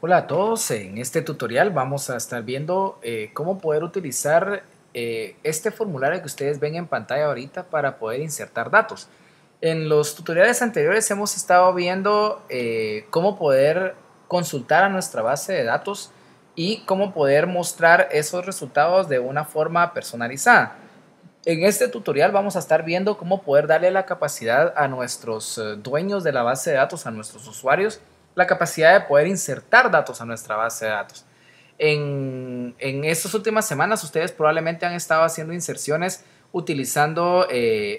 Hola a todos, en este tutorial vamos a estar viendo cómo poder utilizar este formulario que ustedes ven en pantalla ahorita para poder insertar datos. En los tutoriales anteriores hemos estado viendo cómo poder consultar a nuestra base de datos y cómo poder mostrar esos resultados de una forma personalizada. En este tutorial vamos a estar viendo cómo poder darle la capacidad a nuestros dueños de la base de datos, a nuestros usuarios, la capacidad de poder insertar datos a nuestra base de datos. En estas últimas semanas ustedes probablemente han estado haciendo inserciones utilizando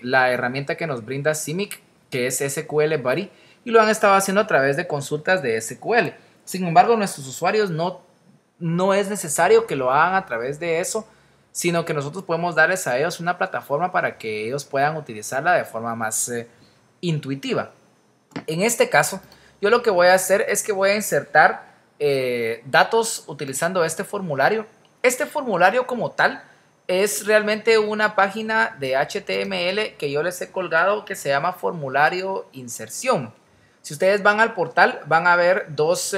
la herramienta que nos brinda CIMIC, que es SQL Buddy, y lo han estado haciendo a través de consultas de SQL. Sin embargo, nuestros usuarios no es necesario que lo hagan a través de eso, sino que nosotros podemos darles a ellos una plataforma para que ellos puedan utilizarla de forma más intuitiva. En este caso, yo lo que voy a hacer es que voy a insertar datos utilizando este formulario. Este formulario como tal es realmente una página de HTML que yo les he colgado que se llama formulario inserción. Si ustedes van al portal van a ver dos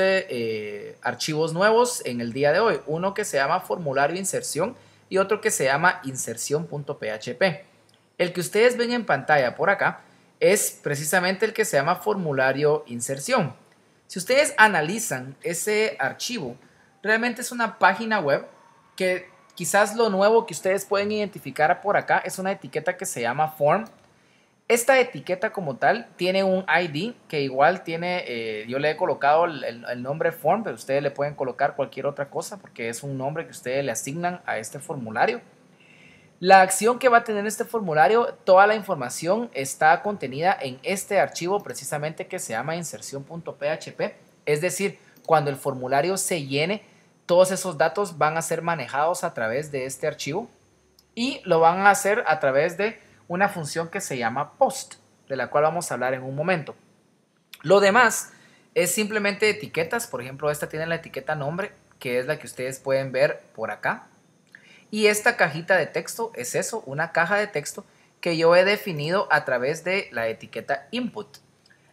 archivos nuevos en el día de hoy. Uno que se llama formulario inserción y otro que se llama inserción.php. El que ustedes ven en pantalla por acá es precisamente el que se llama formulario inserción. Si ustedes analizan ese archivo, realmente es una página web que quizás lo nuevo que ustedes pueden identificar por acá es una etiqueta que se llama form. Esta etiqueta como tal tiene un ID que igual tiene, yo le he colocado el nombre form, pero ustedes le pueden colocar cualquier otra cosa porque es un nombre que ustedes le asignan a este formulario. La acción que va a tener este formulario, toda la información está contenida en este archivo precisamente que se llama inserción.php. Es decir, cuando el formulario se llene, todos esos datos van a ser manejados a través de este archivo y lo van a hacer a través de una función que se llama post, de la cual vamos a hablar en un momento. Lo demás es simplemente etiquetas. Por ejemplo, esta tiene la etiqueta nombre, que es la que ustedes pueden ver por acá. Y esta cajita de texto es eso, una caja de texto que yo he definido a través de la etiqueta input.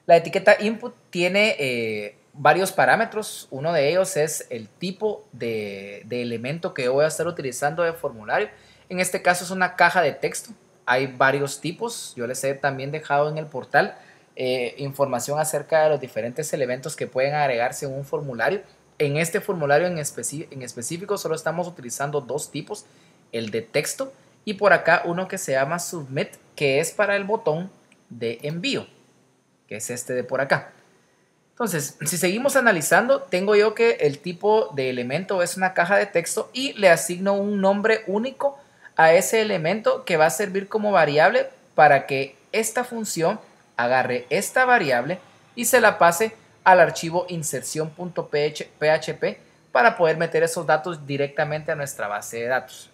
La etiqueta input tiene varios parámetros. Uno de ellos es el tipo de elemento que yo voy a estar utilizando de formulario. En este caso es una caja de texto. Hay varios tipos. Yo les he también dejado en el portal información acerca de los diferentes elementos que pueden agregarse en un formulario. En este formulario en específico solo estamos utilizando dos tipos, el de texto y por acá uno que se llama submit, que es para el botón de envío, que es este de por acá. Entonces, si seguimos analizando, tengo yo que el tipo de elemento es una caja de texto y le asigno un nombre único a ese elemento que va a servir como variable para que esta función agarre esta variable y se la pase al archivo inserción.php para poder meter esos datos directamente a nuestra base de datos.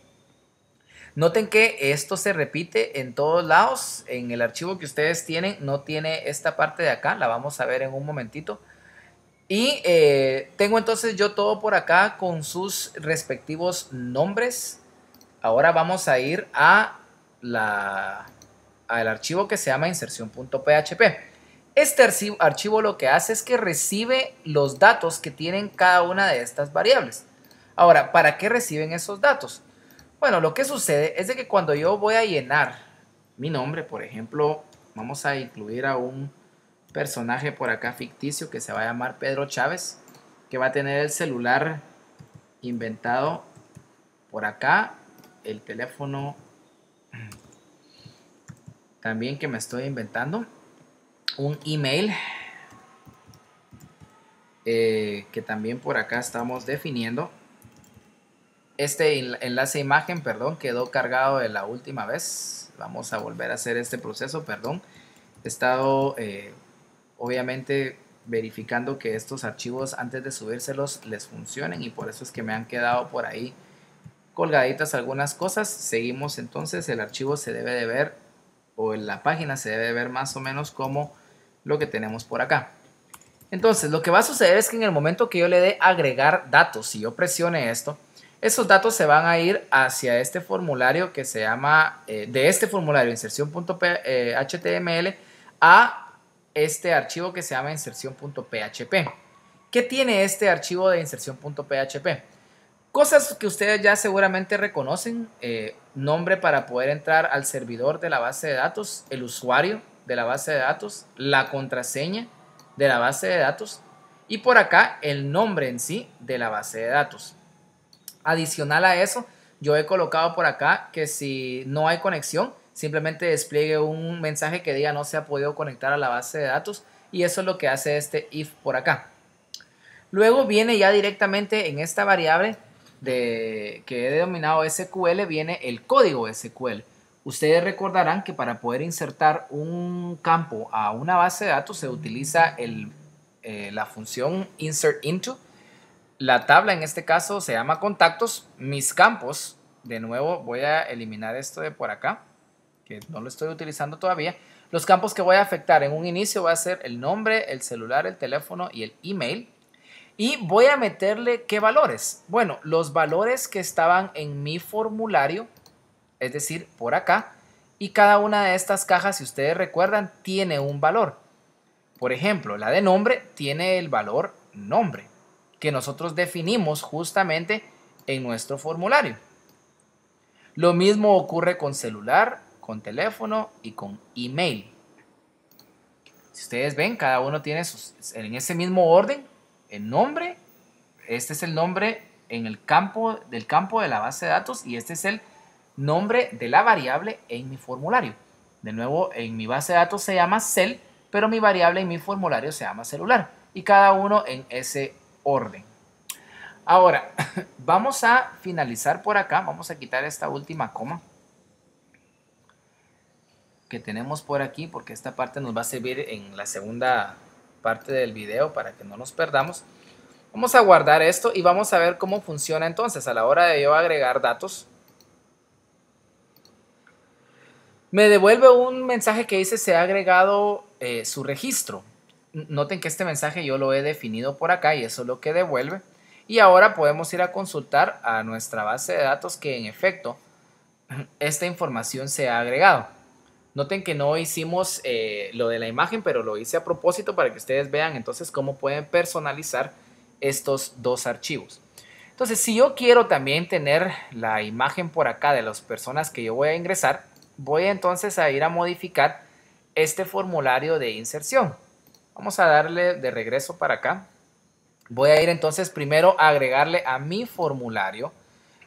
Noten que esto se repite en todos lados. En el archivo que ustedes tienen no tiene esta parte de acá, la vamos a ver en un momentito. Y tengo entonces yo todo por acá con sus respectivos nombres. Ahora vamos a ir al archivo que se llama inserción.php. Este archivo lo que hace es que recibe los datos que tienen cada una de estas variables. Ahora, ¿para qué reciben esos datos? Bueno, lo que sucede es de que cuando yo voy a llenar mi nombre, por ejemplo, vamos a incluir a un personaje por acá ficticio que se va a llamar Pedro Chávez, que va a tener el celular inventado por acá, el teléfono también que me estoy inventando, un email que también por acá estamos definiendo. Este enlace imagen, perdón, quedó cargado de la última vez. Vamos a volver a hacer este proceso, perdón. He estado obviamente verificando que estos archivos antes de subírselos les funcionen y por eso es que me han quedado por ahí colgaditas algunas cosas. Seguimos entonces, el archivo se debe de ver o en la página se debe de ver más o menos como lo que tenemos por acá. Entonces lo que va a suceder es que en el momento que yo le dé agregar datos, si yo presione esto, esos datos se van a ir hacia este formulario que se llama, de este formulario inserción.html a este archivo que se llama inserción.php. ¿Qué tiene este archivo de inserción.php? Cosas que ustedes ya seguramente reconocen, nombre para poder entrar al servidor de la base de datos, el usuario de la base de datos, la contraseña de la base de datos y por acá el nombre en sí de la base de datos. Adicional a eso, yo he colocado por acá que si no hay conexión, simplemente despliegue un mensaje que diga no se ha podido conectar a la base de datos y eso es lo que hace este if por acá. Luego viene ya directamente en esta variable que he denominado SQL, viene el código SQL. Ustedes recordarán que para poder insertar un campo a una base de datos se utiliza la función insert into. La tabla en este caso se llama contactos. Mis campos, de nuevo voy a eliminar esto de por acá, que no lo estoy utilizando todavía. Los campos que voy a afectar en un inicio va a ser el nombre, el celular, el teléfono y el email. Y voy a meterle ¿qué valores? Bueno, los valores que estaban en mi formulario, es decir, por acá. Y cada una de estas cajas, si ustedes recuerdan, tiene un valor. Por ejemplo, la de nombre tiene el valor nombre, que nosotros definimos justamente en nuestro formulario. Lo mismo ocurre con celular, con teléfono y con email. Si ustedes ven, cada uno tiene en ese mismo orden el nombre. Este es el nombre en el campo de la base de datos y este es el nombre de la variable en mi formulario. De nuevo, en mi base de datos se llama cel, pero mi variable en mi formulario se llama celular y cada uno en ese orden. Ahora, vamos a finalizar por acá. Vamos a quitar esta última coma que tenemos por aquí porque esta parte nos va a servir en la segunda parte del video para que no nos perdamos. Vamos a guardar esto y vamos a ver cómo funciona entonces a la hora de yo agregar datos. Me devuelve un mensaje que dice se ha agregado su registro. Noten que este mensaje yo lo he definido por acá y eso es lo que devuelve. Y ahora podemos ir a consultar a nuestra base de datos que en efecto esta información se ha agregado. Noten que no hicimos lo de la imagen, pero lo hice a propósito para que ustedes vean entonces cómo pueden personalizar estos dos archivos. Entonces, si yo quiero también tener la imagen por acá de las personas que yo voy a ingresar, voy entonces a ir a modificar este formulario de inserción. Vamos a darle de regreso para acá. Voy a ir entonces primero a agregarle a mi formulario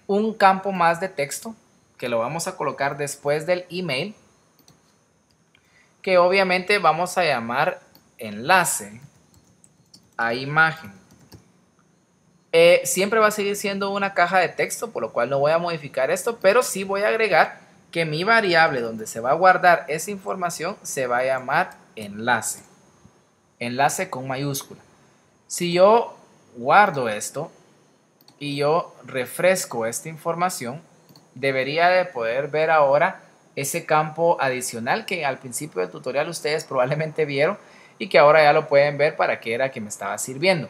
un campo más de texto que lo vamos a colocar después del email, que obviamente vamos a llamar enlace a imagen. Siempre va a seguir siendo una caja de texto, por lo cual no voy a modificar esto, pero sí voy a agregar que mi variable donde se va a guardar esa información se va a llamar enlace. Enlace con mayúscula. Si yo guardo esto y yo refresco esta información, debería de poder ver ahora ese campo adicional que al principio del tutorial ustedes probablemente vieron y que ahora ya lo pueden ver para qué era que me estaba sirviendo.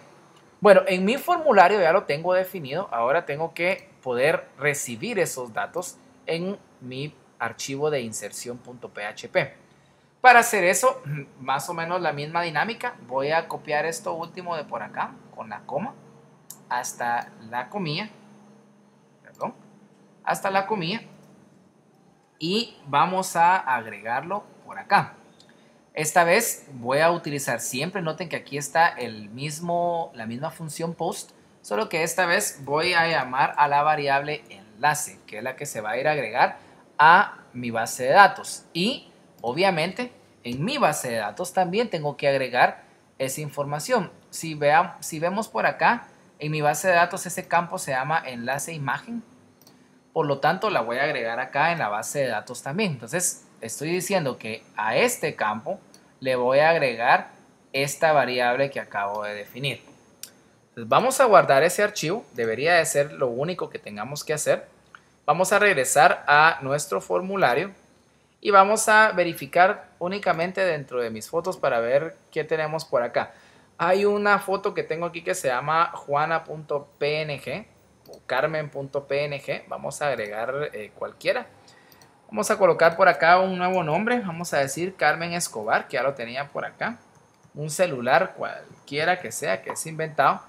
Bueno, en mi formulario ya lo tengo definido, ahora tengo que poder recibir esos datos en mi archivo de inserción.php. Para hacer eso, más o menos la misma dinámica, voy a copiar esto último de por acá con la coma hasta la comilla, hasta la comilla y vamos a agregarlo por acá. Esta vez voy a utilizar siempre, noten que aquí está la misma función post, solo que esta vez voy a llamar a la variable enlace, que es la que se va a ir a agregar a mi base de datos. Y obviamente en mi base de datos también tengo que agregar esa información. Si vemos por acá, en mi base de datos ese campo se llama enlace imagen, por lo tanto la voy a agregar acá en la base de datos también. Entonces estoy diciendo que a este campo le voy a agregar esta variable que acabo de definir. Entonces vamos a guardar ese archivo, debería de ser lo único que tengamos que hacer. Vamos a regresar a nuestro formulario y vamos a verificar únicamente dentro de mis fotos para ver qué tenemos por acá. Hay una foto que tengo aquí que se llama juana.png o carmen.png. Vamos a agregar cualquiera. Vamos a colocar por acá un nuevo nombre. Vamos a decir Carmen Escobar, que ya lo tenía por acá. un celular cualquiera que sea que es inventado,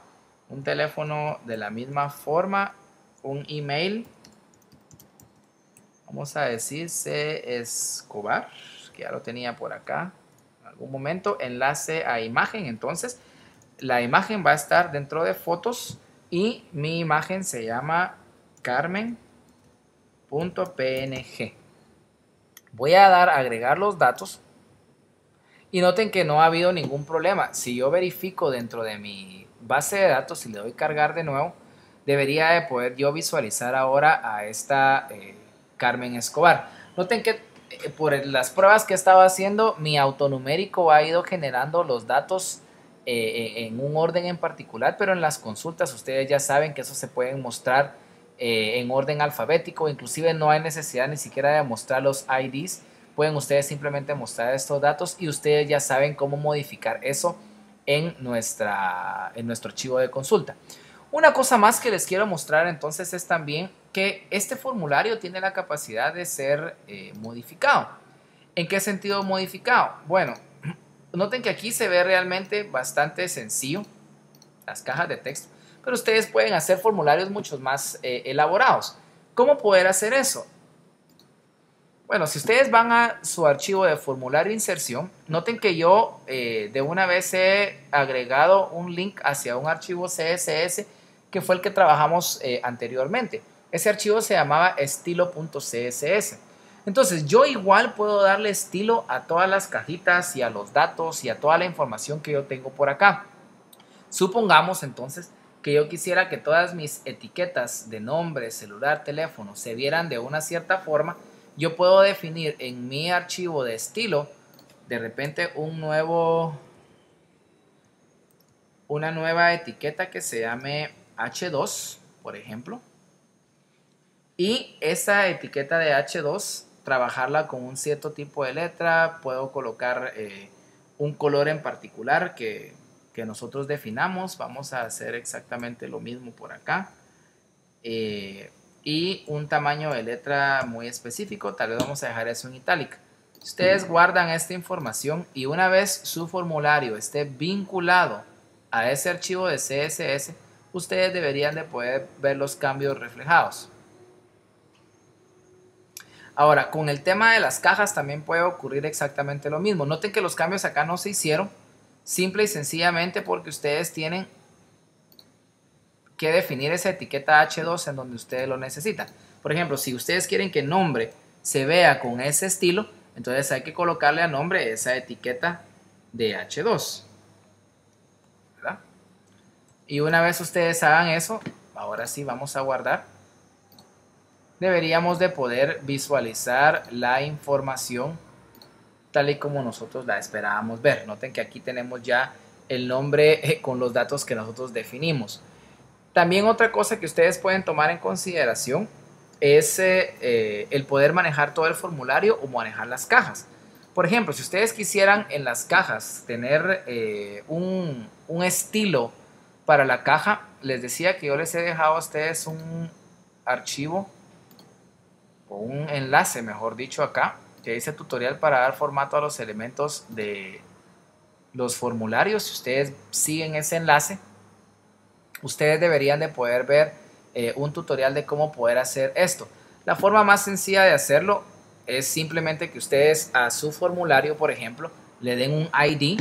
un teléfono de la misma forma, un email, vamos a decir C. Escobar, que ya lo tenía por acá en algún momento, enlace a imagen. Entonces la imagen va a estar dentro de fotos y mi imagen se llama carmen.png. Voy a dar a agregar los datos y noten que no ha habido ningún problema. Si yo verifico dentro de mi base de datos y le doy cargar de nuevo, debería de poder yo visualizar ahora a esta Carmen Escobar. Noten que por las pruebas que estaba haciendo, mi autonumérico ha ido generando los datos en un orden en particular, pero en las consultas ustedes ya saben que eso se pueden mostrar en orden alfabético, inclusive no hay necesidad ni siquiera de mostrar los IDs, pueden ustedes simplemente mostrar estos datos y ustedes ya saben cómo modificar eso en nuestro archivo de consulta. Una cosa más que les quiero mostrar entonces es también que este formulario tiene la capacidad de ser modificado. ¿En qué sentido modificado? Bueno, noten que aquí se ve realmente bastante sencillo las cajas de texto, pero ustedes pueden hacer formularios mucho más elaborados. ¿Cómo poder hacer eso? Bueno, si ustedes van a su archivo de formulario inserción, noten que yo de una vez he agregado un link hacia un archivo CSS que fue el que trabajamos anteriormente. Ese archivo se llamaba estilo.css. Entonces yo igual puedo darle estilo a todas las cajitas y a los datos y a toda la información que yo tengo por acá. Supongamos entonces que yo quisiera que todas mis etiquetas de nombre, celular, teléfono se vieran de una cierta forma. Yo puedo definir en mi archivo de estilo de repente una nueva etiqueta que se llame H2, por ejemplo. Y esa etiqueta de H2, trabajarla con un cierto tipo de letra. Puedo colocar un color en particular que nosotros definamos. Vamos a hacer exactamente lo mismo por acá. Y un tamaño de letra muy específico, tal vez vamos a dejar eso en itálica. Ustedes guardan esta información y una vez su formulario esté vinculado a ese archivo de CSS, ustedes deberían de poder ver los cambios reflejados. Ahora, con el tema de las cajas también puede ocurrir exactamente lo mismo. Noten que los cambios acá no se hicieron, simple y sencillamente porque ustedes tienen que definir esa etiqueta H2 en donde ustedes lo necesitan. Por ejemplo, si ustedes quieren que el nombre se vea con ese estilo, entonces hay que colocarle a nombre esa etiqueta de H2, ¿verdad? Y una vez ustedes hagan eso, ahora sí vamos a guardar. Deberíamos de poder visualizar la información tal y como nosotros la esperábamos ver. Noten que aquí tenemos ya el nombre con los datos que nosotros definimos. También otra cosa que ustedes pueden tomar en consideración es el poder manejar todo el formulario o manejar las cajas. Por ejemplo, si ustedes quisieran en las cajas tener un estilo para la caja, les decía que yo les he dejado a ustedes un archivo o un enlace, mejor dicho, acá, que dice tutorial para dar formato a los elementos de los formularios. Si ustedes siguen ese enlace, ustedes deberían de poder ver un tutorial de cómo poder hacer esto. La forma más sencilla de hacerlo es simplemente que ustedes a su formulario, por ejemplo, le den un ID,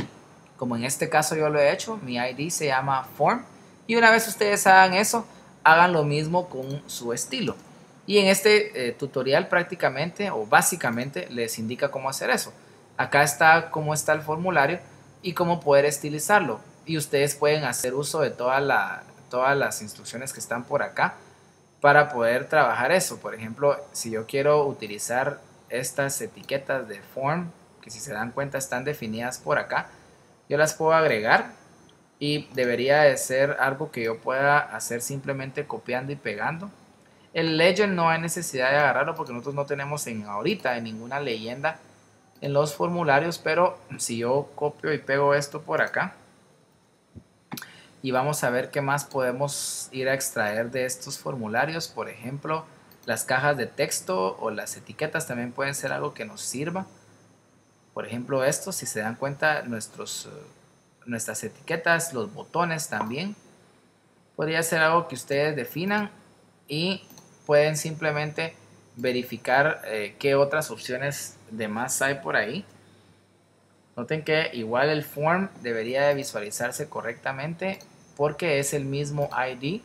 como en este caso yo lo he hecho. Mi ID se llama form, y una vez ustedes hagan eso, hagan lo mismo con su estilo. Y en este tutorial prácticamente o básicamente les indica cómo hacer eso. Acá está cómo está el formulario y cómo poder estilizarlo. Y ustedes pueden hacer uso de todas las instrucciones que están por acá para poder trabajar eso. Por ejemplo, si yo quiero utilizar estas etiquetas de form, que si se dan cuenta están definidas por acá, yo las puedo agregar y debería de ser algo que yo pueda hacer simplemente copiando y pegando. El legend no hay necesidad de agarrarlo porque nosotros no tenemos ahorita en ninguna leyenda en los formularios, pero si yo copio y pego esto por acá y vamos a ver qué más podemos ir a extraer de estos formularios. Por ejemplo, las cajas de texto o las etiquetas también pueden ser algo que nos sirva. Por ejemplo, esto, si se dan cuenta, nuestros nuestras etiquetas, los botones también. Podría ser algo que ustedes definan y pueden simplemente verificar qué otras opciones de más hay por ahí. Noten que igual el form debería de visualizarse correctamente porque es el mismo ID.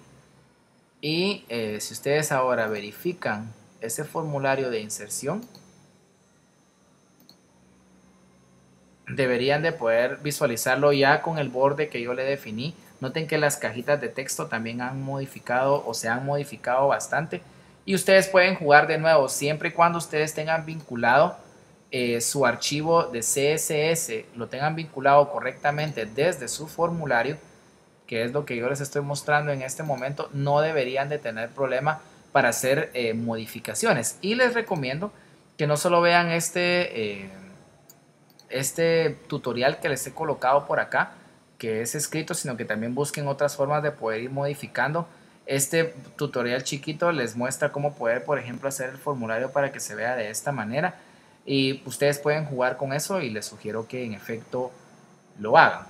Y si ustedes ahora verifican ese formulario de inserción, deberían de poder visualizarlo ya con el borde que yo le definí. Noten que las cajitas de texto también han modificado o se han modificado bastante. Y ustedes pueden jugar de nuevo siempre y cuando ustedes tengan vinculado su archivo de CSS, lo tengan vinculado correctamente desde su formulario, que es lo que yo les estoy mostrando en este momento. No deberían de tener problema para hacer modificaciones. Y les recomiendo que no solo vean este tutorial que les he colocado por acá, que es escrito, sino que también busquen otras formas de poder ir modificando. Este tutorial chiquito les muestra cómo poder, por ejemplo, hacer el formulario para que se vea de esta manera, y ustedes pueden jugar con eso y les sugiero que en efecto lo hagan.